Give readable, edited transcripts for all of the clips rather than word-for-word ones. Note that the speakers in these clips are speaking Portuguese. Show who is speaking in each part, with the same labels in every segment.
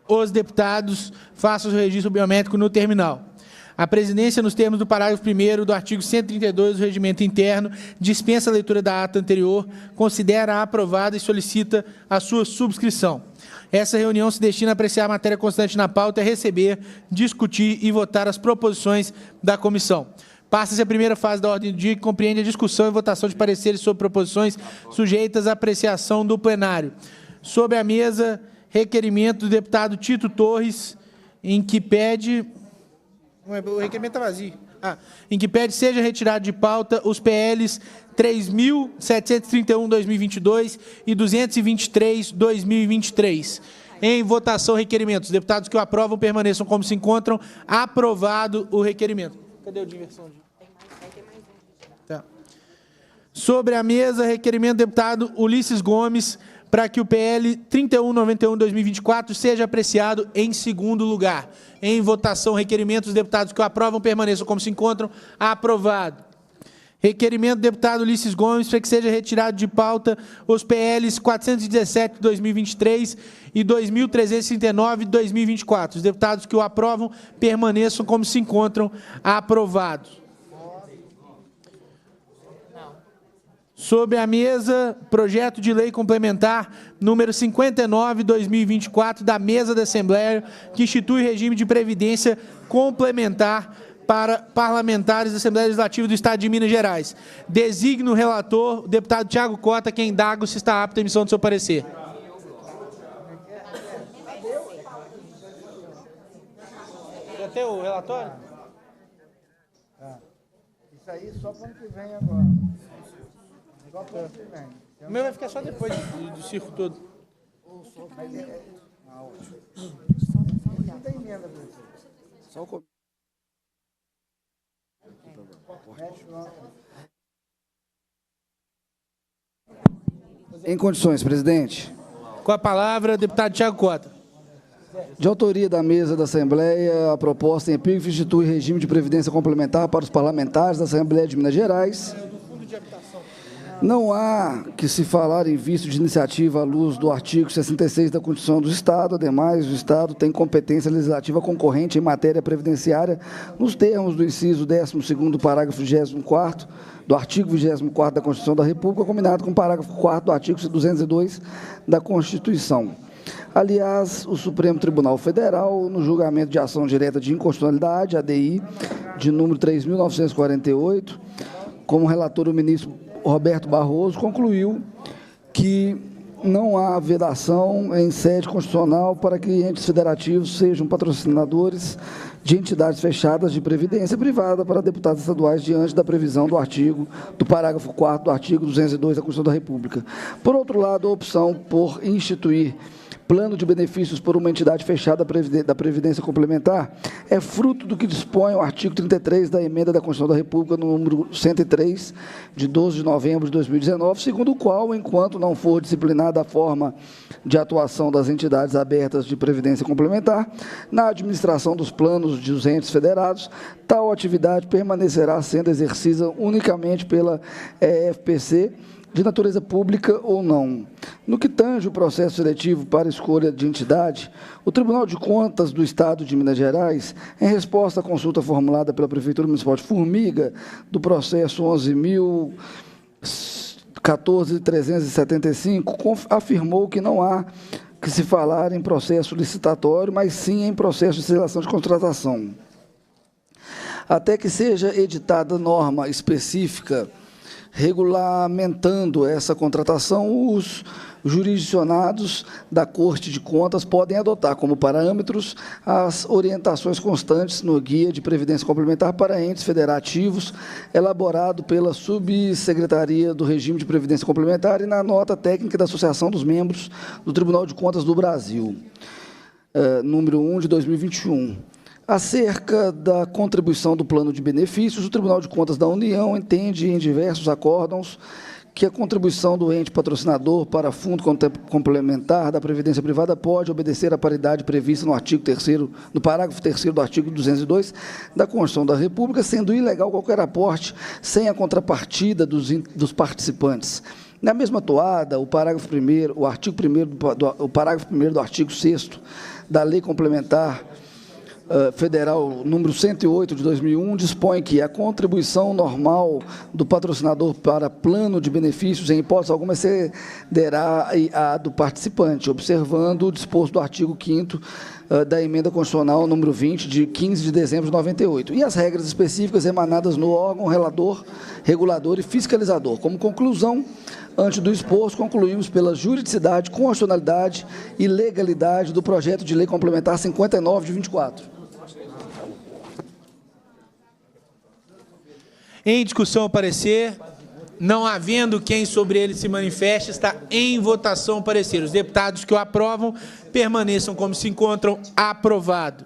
Speaker 1: os deputados façam o registro biométrico no terminal. A presidência, nos termos do parágrafo 1º do artigo 132 do Regimento Interno, dispensa a leitura da ata anterior, considera aprovada e solicita a sua subscrição. Essa reunião se destina a apreciar a matéria constante na pauta, receber, discutir e votar as proposições da comissão. Passa-se a primeira fase da ordem do dia, que compreende a discussão e votação de pareceres sobre proposições sujeitas à apreciação do plenário. Sobre a mesa, requerimento do deputado Tito Torres, em que pede... O requerimento está vazio. Em que pede seja retirado de pauta os PLs 3.731/2022 e 223/2023. Em votação, requerimento. Os deputados que o aprovam permaneçam como se encontram. Aprovado o requerimento. Cadê o de inversão? Tá. Sobre a mesa, requerimento do deputado Ulisses Gomes para que o PL 3191/2024 seja apreciado em segundo lugar. Em votação, requerimento dos deputados que o aprovam permaneçam como se encontram. Aprovado. Requerimento do deputado Ulisses Gomes para que seja retirado de pauta os PLs 417/2023 e 2.339/2024. Os deputados que o aprovam permaneçam como se encontram. Aprovados. Sobre a mesa, projeto de lei complementar número 59/2024 da mesa da Assembleia, que institui regime de previdência complementar para parlamentares da Assembleia Legislativa do Estado de Minas Gerais. Designo o relator, o deputado Tiago Cota, que indaga se está apto à emissão do seu parecer. Já tem o relatório?
Speaker 2: Isso aí só para o ano que vem agora.
Speaker 1: O meu vai ficar só depois do circo todo.
Speaker 2: Não tem emenda, professor. Só o Em condições, presidente.
Speaker 1: Com a palavra, deputado Tiago Cota.
Speaker 2: De autoria da mesa da Assembleia, a proposta em epígrafe institui regime de previdência complementar para os parlamentares da Assembleia de Minas Gerais. Não há que se falar em vício de iniciativa à luz do artigo 66 da Constituição do Estado. Ademais, o Estado tem competência legislativa concorrente em matéria previdenciária nos termos do inciso 12º, parágrafo 24º, do artigo 24º da Constituição da República, combinado com o parágrafo 4º do artigo 202 da Constituição. Aliás, o Supremo Tribunal Federal, no julgamento de ação direta de inconstitucionalidade, ADI, de número 3.948, como relator o ministro Roberto Barroso, concluiu que não há vedação em sede constitucional para que entes federativos sejam patrocinadores de entidades fechadas de previdência privada para deputados estaduais diante da previsão do parágrafo 4º do artigo 202 da Constituição da República. Por outro lado, a opção por instituir plano de benefícios por uma entidade fechada da Previdência Complementar é fruto do que dispõe o artigo 33 da emenda da Constituição da República, no número 103, de 12 de novembro de 2019, segundo o qual, enquanto não for disciplinada a forma de atuação das entidades abertas de Previdência Complementar, na administração dos planos dos entes federados, tal atividade permanecerá sendo exercida unicamente pela EFPC, de natureza pública ou não. No que tange o processo seletivo para escolha de entidade, o Tribunal de Contas do Estado de Minas Gerais, em resposta à consulta formulada pela Prefeitura Municipal de Formiga, do processo 11.014.375, afirmou que não há que se falar em processo licitatório, mas sim em processo de seleção de contratação. Até que seja editada norma específica regulamentando essa contratação, os jurisdicionados da Corte de Contas podem adotar como parâmetros as orientações constantes no Guia de Previdência Complementar para Entes Federativos, elaborado pela Subsecretaria do Regime de Previdência Complementar e na nota técnica da Associação dos Membros do Tribunal de Contas do Brasil, número 1 de 2021. Acerca da contribuição do plano de benefícios, o Tribunal de Contas da União entende em diversos acórdãos que a contribuição do ente patrocinador para fundo complementar da Previdência Privada pode obedecer à paridade prevista no artigo 3º, no parágrafo 3º do artigo 202 da Constituição da República, sendo ilegal qualquer aporte sem a contrapartida dos participantes. Na mesma toada, o parágrafo 1º, o parágrafo 1º do artigo 6º da Lei Complementar Federal número 108 de 2001 dispõe que a contribuição normal do patrocinador para plano de benefícios, em hipótese alguma, excederá a do participante, observando o disposto do artigo 5º da Emenda Constitucional número 20, de 15 de dezembro de 98, e as regras específicas emanadas no órgão regulador e fiscalizador. Como conclusão, ante do exposto, concluímos pela juridicidade, constitucionalidade e legalidade do projeto de lei complementar 59 de 24.
Speaker 1: Em discussão, o parecer. Não havendo quem sobre ele se manifeste, está em votação o parecer. Os deputados que o aprovam permaneçam como se encontram. Aprovado.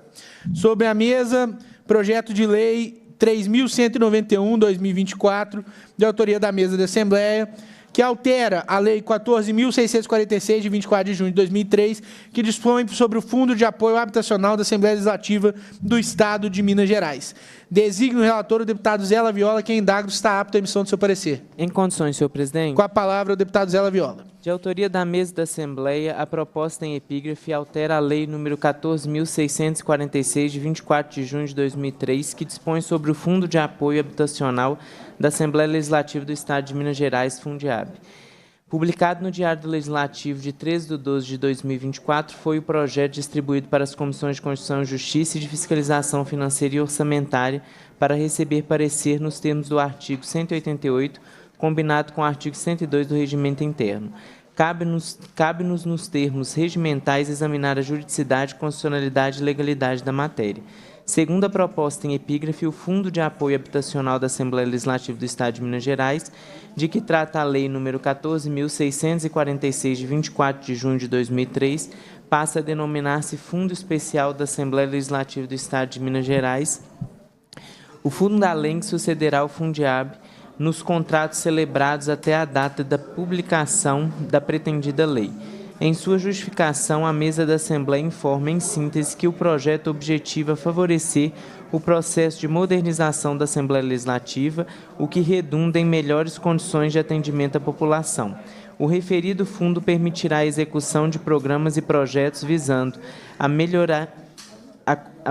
Speaker 1: Sobre a mesa, projeto de lei 3.191/2024, de autoria da mesa da Assembleia, que altera a Lei 14.646, de 24 de junho de 2003, que dispõe sobre o Fundo de Apoio Habitacional da Assembleia Legislativa do Estado de Minas Gerais. Designa o relator o deputado Zé Laviola, que em indagro está apto à emissão do seu parecer.
Speaker 3: Em condições, senhor presidente.
Speaker 1: Com a palavra, o deputado Zé Laviola.
Speaker 3: De autoria da mesa da Assembleia, a proposta em epígrafe altera a Lei nº 14.646, de 24 de junho de 2003, que dispõe sobre o Fundo de Apoio Habitacional da Assembleia Legislativa do Estado de Minas Gerais, Fundiab. Publicado no Diário do Legislativo de 13/12/2024, foi o projeto distribuído para as Comissões de Constituição e Justiça e de Fiscalização Financeira e Orçamentária para receber parecer nos termos do artigo 188, combinado com o artigo 102 do Regimento Interno. Cabe-nos, nos termos regimentais, examinar a juridicidade, constitucionalidade e legalidade da matéria. Segundo a proposta em epígrafe, o Fundo de Apoio Habitacional da Assembleia Legislativa do Estado de Minas Gerais, de que trata a Lei nº 14.646, de 24 de junho de 2003, passa a denominar-se Fundo Especial da Assembleia Legislativa do Estado de Minas Gerais. O Fundo da Lei sucederá ao Fundiab nos contratos celebrados até a data da publicação da pretendida lei. Em sua justificação, a mesa da Assembleia informa, em síntese, que o projeto objetiva favorecer o processo de modernização da Assembleia Legislativa, o que redunda em melhores condições de atendimento à população. O referido fundo permitirá a execução de programas e projetos visando a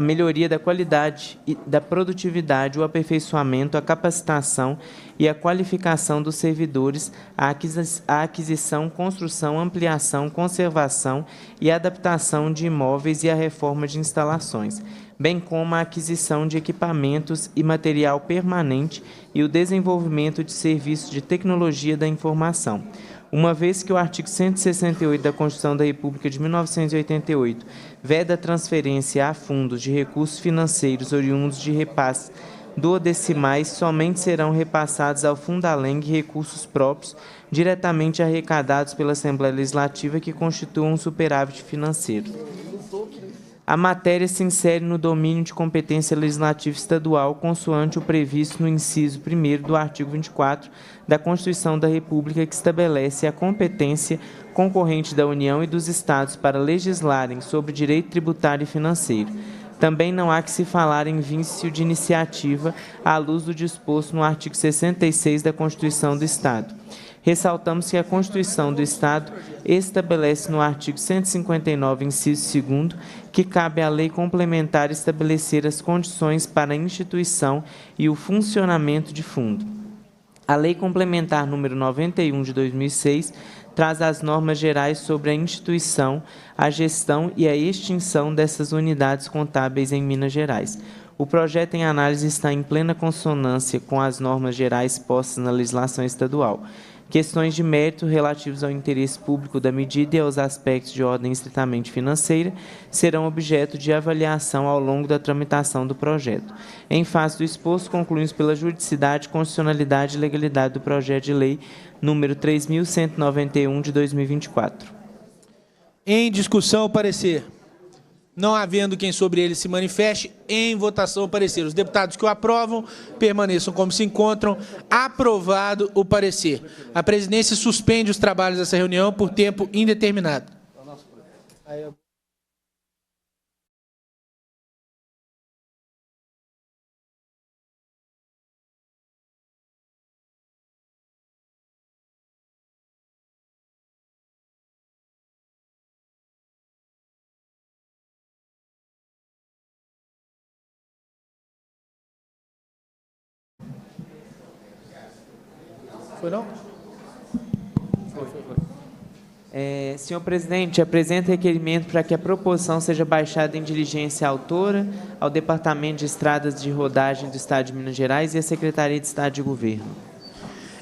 Speaker 3: melhoria da qualidade e da produtividade, o aperfeiçoamento, a capacitação e a qualificação dos servidores, a aquisição, construção, ampliação, conservação e adaptação de imóveis e a reforma de instalações, bem como a aquisição de equipamentos e material permanente e o desenvolvimento de serviços de tecnologia da informação. Uma vez que o artigo 168 da Constituição da República de 1988 veda a transferência a fundos de recursos financeiros oriundos de repasses duodecimais, somente serão repassados ao Fundaleng recursos próprios diretamente arrecadados pela Assembleia Legislativa que constituam um superávit financeiro. A matéria se insere no domínio de competência legislativa estadual, consoante o previsto no inciso 1º do artigo 24 da Constituição da República, que estabelece a competência concorrente da União e dos Estados para legislarem sobre direito tributário e financeiro. Também não há que se falar em vício de iniciativa à luz do disposto no artigo 66 da Constituição do Estado. Ressaltamos que a Constituição do Estado estabelece no artigo 159, inciso 2º, que cabe à lei complementar estabelecer as condições para a instituição e o funcionamento de fundo. A Lei Complementar número 91 de 2006 traz as normas gerais sobre a instituição, a gestão e a extinção dessas unidades contábeis em Minas Gerais. O projeto em análise está em plena consonância com as normas gerais postas na legislação estadual. Questões de mérito relativos ao interesse público da medida e aos aspectos de ordem estritamente financeira serão objeto de avaliação ao longo da tramitação do projeto. Em face do exposto, concluímos pela juridicidade, constitucionalidade e legalidade do projeto de lei número 3.191 de 2024.
Speaker 1: Em discussão, o parecer. Não havendo quem sobre ele se manifeste, em votação o parecer. Os deputados que o aprovam permaneçam como se encontram. Aprovado o parecer. A presidência suspende os trabalhos dessa reunião por tempo indeterminado. Foi não?
Speaker 3: Senhor presidente, apresento requerimento para que a proposição seja baixada em diligência à autora, ao Departamento de Estradas de Rodagem do Estado de Minas Gerais e à Secretaria de Estado de Governo.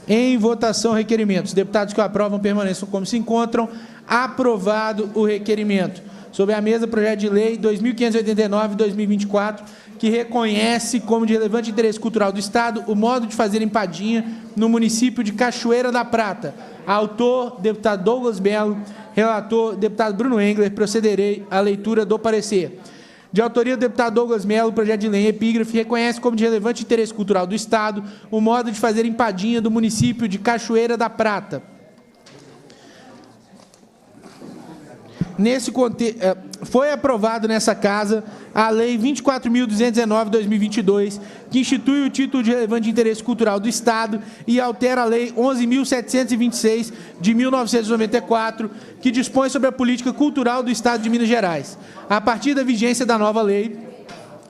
Speaker 1: Em votação, requerimento. Os deputados que o aprovam permaneçam como se encontram. Aprovado o requerimento. Sobre a mesa, projeto de lei 2589-2024, que reconhece como de relevante interesse cultural do Estado o modo de fazer empadinha no município de Cachoeira da Prata. Autor, deputado Douglas Melo. Relator, deputado Bruno Engler. Procederei à leitura do parecer. De autoria do deputado Douglas Melo, o projeto de lei em epígrafe reconhece como de relevante interesse cultural do Estado o modo de fazer empadinha do município de Cachoeira da Prata. Nesse contexto, foi aprovado nessa casa a Lei 24.219/2022, que institui o título de relevante interesse cultural do Estado e altera a Lei 11.726 de 1994, que dispõe sobre a política cultural do Estado de Minas Gerais. A partir da vigência da nova lei,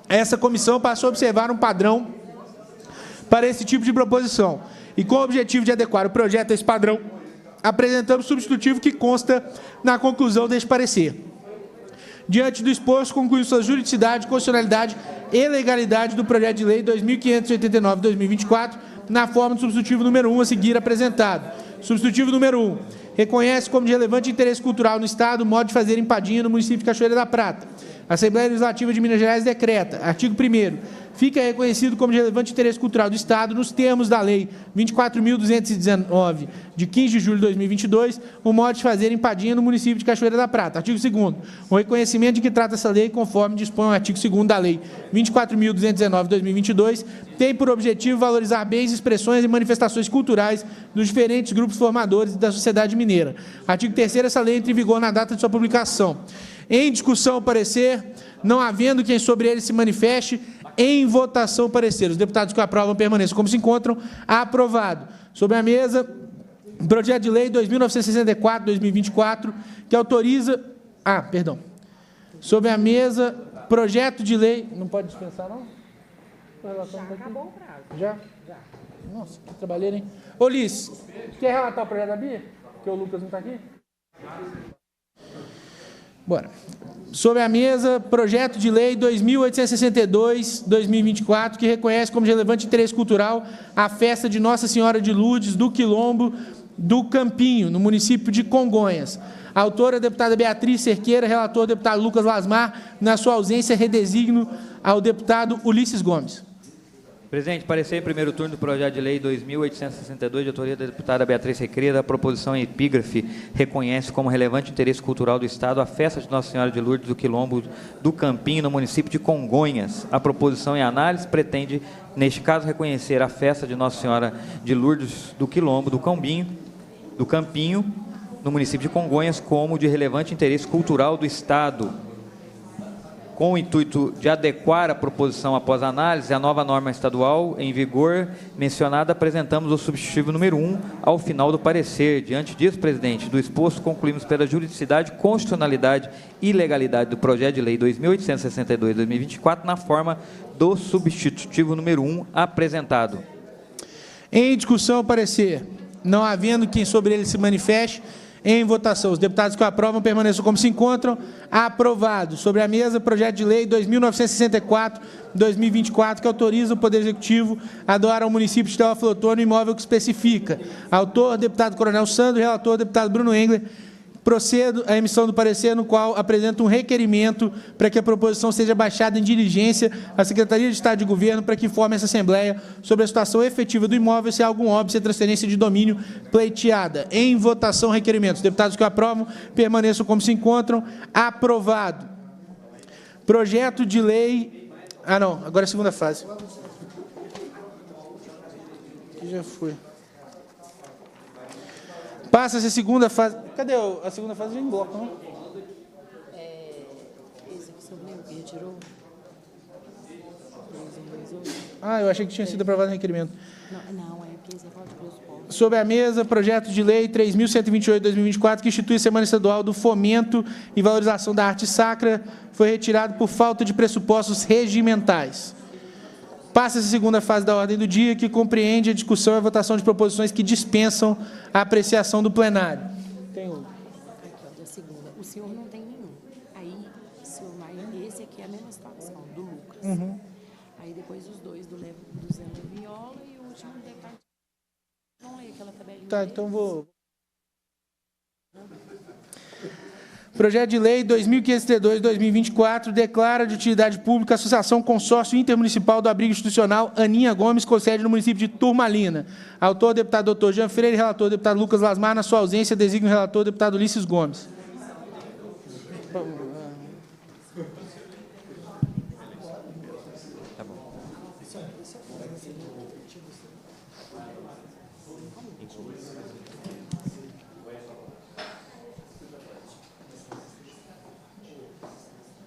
Speaker 1: essa comissão passou a observar um padrão para esse tipo de proposição e, com o objetivo de adequar o projeto a esse padrão, apresentamos o substitutivo que consta na conclusão deste parecer. Diante do exposto, concluímos sua juridicidade, constitucionalidade e legalidade do projeto de lei 2589/2024, na forma do substitutivo número 1 a seguir apresentado. Substitutivo número 1. Reconhece como de relevante interesse cultural no Estado o modo de fazer empadinha no município de Cachoeira da Prata. A Assembleia Legislativa de Minas Gerais decreta, artigo 1º, fica reconhecido como de relevante interesse cultural do Estado, nos termos da Lei 24.219, de 15 de julho de 2022, o modo de fazer empadinha no município de Cachoeira da Prata. Artigo 2º, o reconhecimento de que trata essa lei, conforme dispõe o artigo 2º da Lei 24.219 de 2022, tem por objetivo valorizar bens, expressões e manifestações culturais dos diferentes grupos formadores da sociedade mineira. Artigo 3º, essa lei entra em vigor na data de sua publicação. Em discussão, o parecer, não havendo quem sobre ele se manifeste, em votação, o parecer. Os deputados que o aprovam permaneçam como se encontram. Aprovado. Sobre a mesa, projeto de lei 2.964/2024, que autoriza... Sobre a mesa, projeto de lei... Não pode dispensar, não? Já acabou o prazo. Já? Já. Nossa, que trabalheira, hein? Ô, Liz, quer relatar o projeto da Bia? Porque o Lucas não está aqui? Bora. Sobre a mesa, projeto de lei 2.862/2024, que reconhece como de relevante interesse cultural a festa de Nossa Senhora de Lourdes do Quilombo do Campinho, no município de Congonhas. Autora, a deputada Beatriz Cerqueira, relator, deputado Lucas Lasmar. Na sua ausência, redesigno ao deputado Ulisses Gomes.
Speaker 4: Presidente, parecer em primeiro turno do projeto de lei 2.862, de autoria da deputada Beatriz Cerqueira, a proposição em epígrafe reconhece como relevante interesse cultural do Estado a festa de Nossa Senhora de Lourdes do Quilombo do Campinho, no município de Congonhas. A proposição em análise pretende, neste caso, reconhecer a festa de Nossa Senhora de Lourdes do Quilombo do Campinho, no município de Congonhas, como de relevante interesse cultural do Estado. Com o intuito de adequar a proposição após análise à nova norma estadual em vigor mencionada, apresentamos o substitutivo número 1 ao final do parecer. Diante disso, presidente, do exposto, concluímos pela juridicidade, constitucionalidade e legalidade do projeto de lei 2.862/2024 na forma do substitutivo número 1 apresentado.
Speaker 1: Em discussão, o parecer. Não havendo quem sobre ele se manifeste, em votação. Os deputados que o aprovam permaneçam como se encontram. Aprovado. Sobre a mesa, projeto de lei 2.964/2024, que autoriza o Poder Executivo a doar ao município de Teófilo Otoni o imóvel que especifica. Autor, deputado Coronel Sandro. Relator, deputado Bruno Engler. Procedo à emissão do parecer, no qual apresento um requerimento para que a proposição seja baixada em diligência à Secretaria de Estado de Governo para que informe essa Assembleia sobre a situação efetiva do imóvel, se há algum óbice, transferência de domínio pleiteada. Em votação, requerimentos. Deputados que o aprovam, permaneçam como se encontram. Aprovado. Projeto de lei... agora é a segunda fase. Que já foi. Passa-se a segunda fase. Cadê a segunda fase? Já em bloco, não?
Speaker 5: Execução Bia tirou.
Speaker 1: Eu achei que tinha sido aprovado o requerimento.
Speaker 5: Não, é porque você fala de pressuposto.
Speaker 1: Sobre a mesa, projeto de lei 3.128/2024, que institui a Semana Estadual do Fomento e Valorização da Arte Sacra, foi retirado por falta de pressupostos regimentais. Passa-se a segunda fase da ordem do dia, que compreende a discussão e a votação de proposições que dispensam a apreciação do plenário. Tem outro.
Speaker 5: Aqui, ó, da segunda. O senhor não tem nenhum. Aí, o senhor vai... Esse aqui é a mesma situação, do Lucas. Aí, depois, os dois do Zé Viola e o último deputado. Não é aquela tabelinha.
Speaker 1: Tá, então vou... Projeto de Lei 2532-2024 declara de utilidade pública a Associação Consórcio Intermunicipal do Abrigo Institucional Aninha Gomes, com sede no município de Turmalina. Autor, deputado Dr. Jean Freire. Relator, deputado Lucas Lasmar. Na sua ausência, designa o relator, deputado Ulisses Gomes.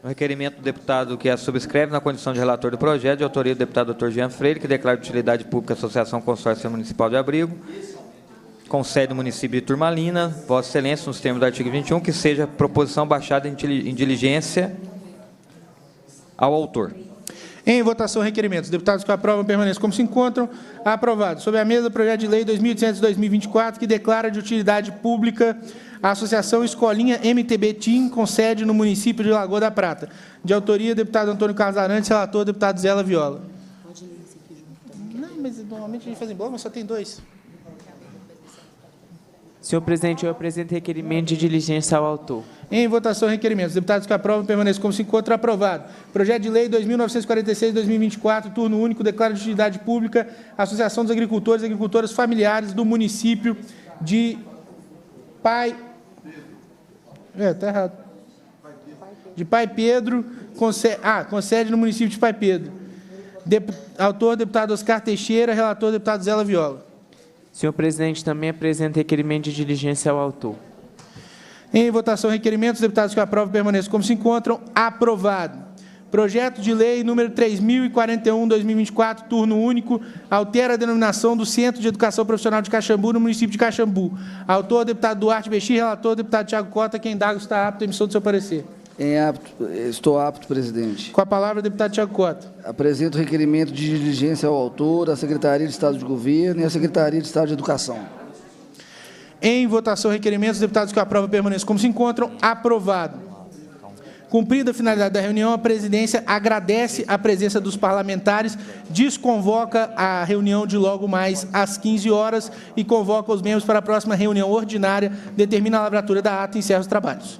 Speaker 4: O requerimento do deputado que a subscreve na condição de relator do projeto, de autoria do deputado Dr. Jean Freire, que declara de utilidade pública a Associação Consórcio Municipal de Abrigo, com sede no município de Turmalina, Vossa Excelência, nos termos do artigo 21, que seja proposição baixada em diligência ao autor.
Speaker 1: Em votação, requerimentos. Os deputados que aprovam permanecem como se encontram. Aprovado. Sobre a mesa, projeto de lei 2800-2024, que declara de utilidade pública a Associação Escolinha MTB Team, com sede no município de Lagoa da Prata. De autoria, deputado Antônio Carlos Arantes. Relator, deputado Zé Viola.
Speaker 5: Pode ler esse aqui junto também.
Speaker 1: Não, mas normalmente a gente faz em bloco, mas só tem dois.
Speaker 3: Senhor presidente, eu apresento requerimento de diligência ao autor.
Speaker 1: Em votação, requerimentos. Os deputados que aprovam permanecem como se encontram. Aprovado. Projeto de lei 2946-2024, turno único, declara de utilidade pública a Associação dos Agricultores e Agricultoras Familiares do município de tá errado. De Pai Pedro, com sede no município de Pai Pedro. Autor, deputado Oscar Teixeira. Relator, deputado Zé Viola.
Speaker 3: Senhor presidente, também apresento requerimento de diligência ao autor.
Speaker 1: Em votação, requerimentos. Os deputados que aprovam permanecem como se encontram. Aprovado. Projeto de lei número 3041-2024, turno único, altera a denominação do Centro de Educação Profissional de Caxambu, no município de Caxambu. Autor, deputado Duarte Bexi. Relator, deputado Tiago Cota. Quem indaga está apto à emissão do seu parecer.
Speaker 2: Estou apto, presidente.
Speaker 1: Com a palavra, deputado Tiago Cota.
Speaker 2: Apresento requerimento de diligência ao autor, à Secretaria de Estado de Governo e à Secretaria de Estado de Educação.
Speaker 1: Em votação, requerimentos. Os deputados que aprovam permanecem como se encontram. Aprovado. Cumprida a finalidade da reunião, a presidência agradece a presença dos parlamentares, desconvoca a reunião de logo mais às 15 horas e convoca os membros para a próxima reunião ordinária, determina a lavratura da ata e encerra os trabalhos.